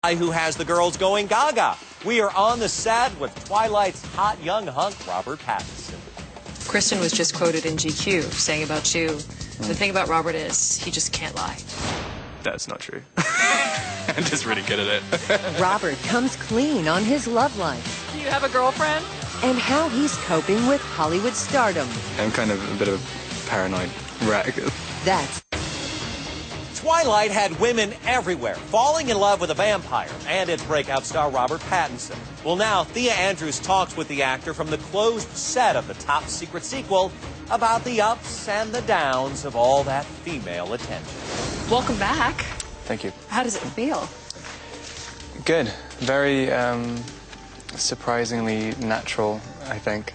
Who has the girls going gaga. We are on the set with Twilight's hot young hunk, Robert Pattinson. Kristen was just quoted in GQ saying about you, the thing about Robert is he just can't lie. That's not true. I'm just really good at it. Robert comes clean on his love life. Do you have a girlfriend? And how he's coping with Hollywood stardom. I'm kind of a bit of a paranoid wreck. That's Twilight had women everywhere falling in love with a vampire and its breakout star Robert Pattinson. Well, now Thea Andrews talks with the actor from the closed set of the top secret sequel about the ups and the downs of all that female attention. Welcome back. Thank you. How does it feel? Good. Very surprisingly natural, I think.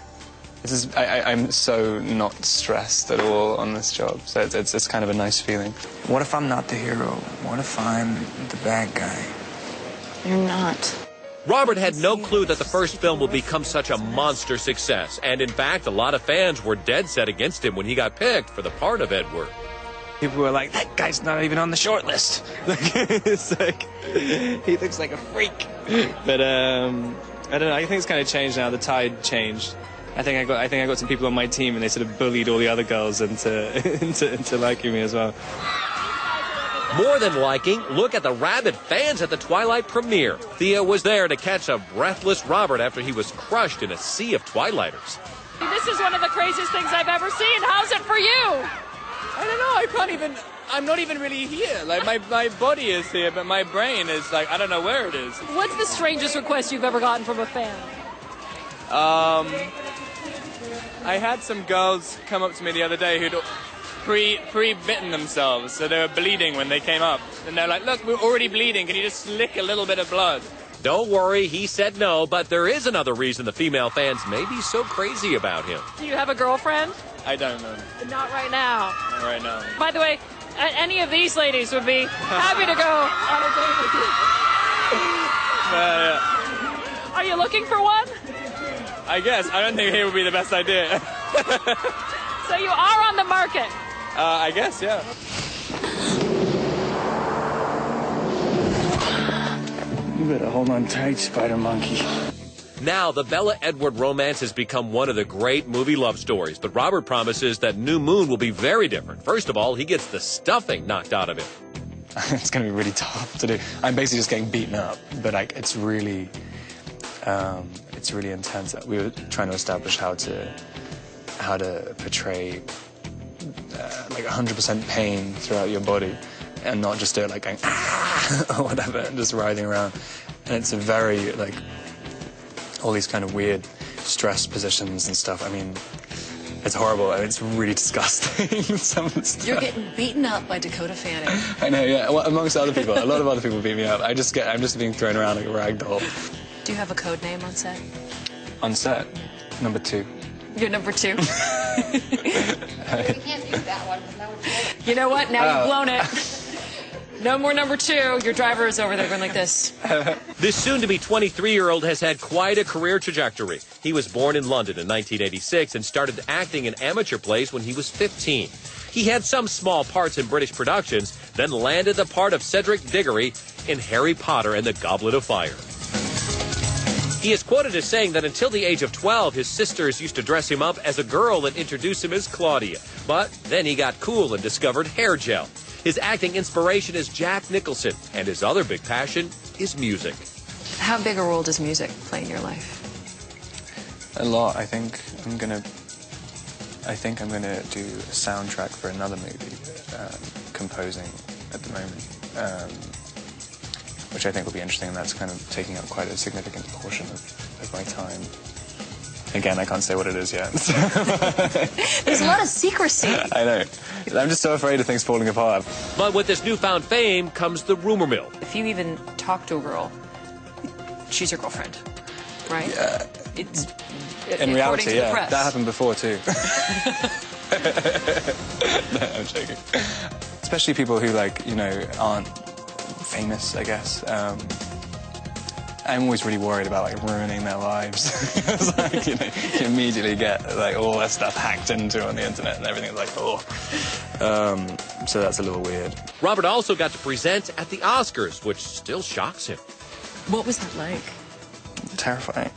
I'm so not stressed at all on this job, so it's kind of a nice feeling. What if I'm not the hero? What if I'm the bad guy? You're not. Robert had no clue that the first film would become such a monster success, and in fact, a lot of fans were dead set against him when he got picked for the part of Edward. People were like, that guy's not even on the short list. It's like, he looks like a freak. But I don't know, I think it's kind of changed now, the tide changed. I think I got some people on my team, and they sort of bullied all the other girls into liking me as well. More than liking, look at the rabid fans at the Twilight premiere. Thea was there to catch a breathless Robert after he was crushed in a sea of Twilighters. This is one of the craziest things I've ever seen. How's it for you? I don't know, I'm not even really here. Like, my body is here, but my brain is like, I don't know where it is. What's the strangest request you've ever gotten from a fan? I had some girls come up to me the other day who'd pre-bitten themselves, so they were bleeding when they came up. And they're like, look, we're already bleeding, can you just lick a little bit of blood? Don't worry, he said no, but there is another reason the female fans may be so crazy about him. Do you have a girlfriend? I don't know. Not right now. Not right now. By the way, any of these ladies would be happy to go on a date with you. Yeah. Are you looking for one? I guess. I don't think here would be the best idea. So you are on the market? I guess, yeah. You better hold on tight, Spider Monkey. Now, the Bella-Edward romance has become one of the great movie love stories, but Robert promises that New Moon will be very different. First of all, he gets the stuffing knocked out of him. It's going to be really tough to do. I'm basically just getting beaten up, but like it's really intense. We were trying to establish how to portray like 100% pain throughout your body, and not just do it like going ah or whatever, and just writhing around. And it's a very like all these kind of weird stress positions and stuff. I mean, it's horrible. I mean, it's really disgusting. Some of the stuff. You're getting beaten up by Dakota Fanning. I know, yeah. Well, amongst other people, a lot of other people beat me up. I'm just being thrown around like a rag doll. Do you have a code name on set? On set, number 2. You're number 2. We can't use that one. You know what? Now you've blown it. No more number 2. Your driver is over there going like this. This soon-to-be 23-year-old has had quite a career trajectory. He was born in London in 1986 and started acting in amateur plays when he was 15. He had some small parts in British productions, then landed the part of Cedric Diggory in Harry Potter and the Goblet of Fire. He is quoted as saying that until the age of 12, his sisters used to dress him up as a girl and introduce him as Claudia. But then he got cool and discovered hair gel. His acting inspiration is Jack Nicholson, and his other big passion is music. How big a role does music play in your life? A lot. I think I'm gonna do a soundtrack for another movie, composing at the moment, which I think will be interesting, and that's kind of taking up quite a significant portion of my time. Again, I can't say what it is yet. There's a lot of secrecy. I know. I'm just so afraid of things falling apart. But with this newfound fame comes the rumor mill. If you even talk to a girl, she's your girlfriend, right? Yeah. It's in reality, yeah. Press. That happened before, too. No, I'm joking. Especially people who, like, you know, aren't famous, I guess. I'm always really worried about like ruining their lives. It's like, you know, you immediately get like all that stuff hacked into on the internet and everything's like, oh. So that's a little weird. Robert also got to present at the Oscars, which still shocks him. What was that like? Terrifying.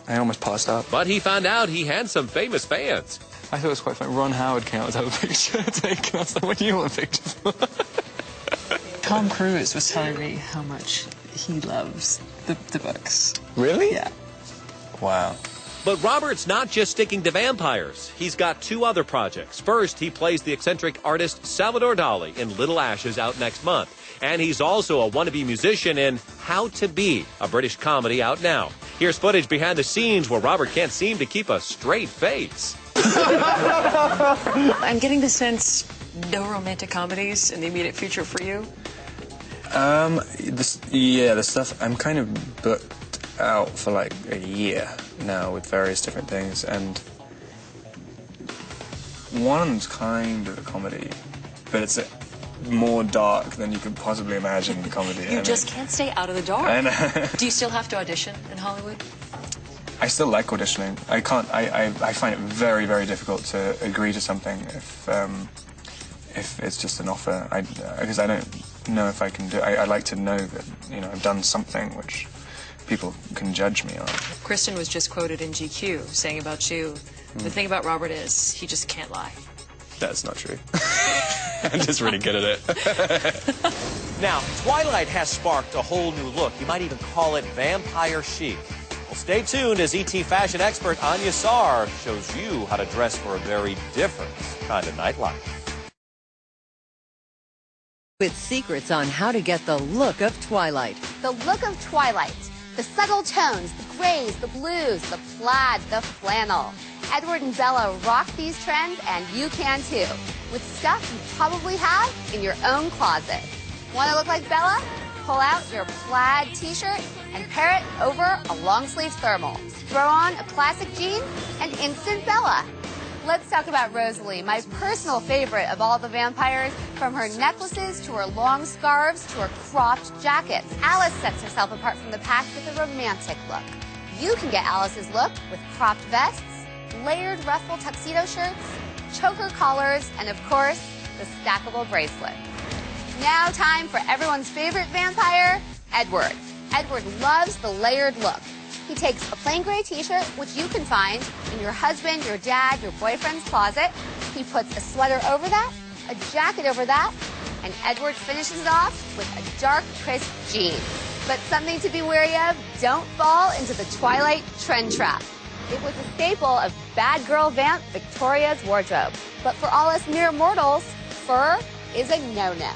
I almost passed out. But he found out he had some famous fans. I thought it was quite funny. Ron Howard came out to have a picture taken. I was like, what do you want a picture for? Tom Cruise was telling me how much he loves the books. Really? Yeah. Wow. But Robert's not just sticking to vampires. He's got 2 other projects. First, he plays the eccentric artist Salvador Dali in Little Ashes out next month. And he's also a wannabe musician in How to Be, a British comedy out now. Here's footage behind the scenes where Robert can't seem to keep a straight face. I'm getting the sense no romantic comedies in the immediate future for you. The stuff, I'm kind of booked out for like a year now with various different things, and one of them's kind of a comedy, but it's more dark than you could possibly imagine in comedy. You just can't stay out of the dark. I know. Do you still have to audition in Hollywood? I still like auditioning. I can't. I find it very, very difficult to agree to something if it's just an offer. Because I don't know if I can do. I like to know that I've done something which people can judge me on. Kristen was just quoted in GQ saying about you, the thing about Robert is he just can't lie. That's not true. I'm just really good at it. Now, Twilight has sparked a whole new look. You might even call it vampire chic. Well, stay tuned as ET fashion expert Anya Sarr shows you how to dress for a very different kind of nightlife. With secrets on how to get the look of Twilight. The look of Twilight. The subtle tones, the grays, the blues, the plaid, the flannel. Edward and Bella rock these trends, and you can too, with stuff you probably have in your own closet. Want to look like Bella? Pull out your plaid t-shirt and pair it over a long-sleeve thermal. Throw on a classic jean and instant Bella. Let's talk about Rosalie, my personal favorite of all the vampires, from her necklaces to her long scarves to her cropped jackets. Alice sets herself apart from the pack with a romantic look. You can get Alice's look with cropped vests, layered ruffle tuxedo shirts, choker collars, and of course, the stackable bracelet. Now time for everyone's favorite vampire, Edward. Edward loves the layered look. He takes a plain gray t-shirt, which you can find in your husband, your dad, your boyfriend's closet. He puts a sweater over that, a jacket over that, and Edward finishes it off with a dark, crisp jean. But something to be wary of, don't fall into the Twilight trend trap. It was a staple of bad girl vamp Victoria's wardrobe. But for all us mere mortals, fur is a no-no.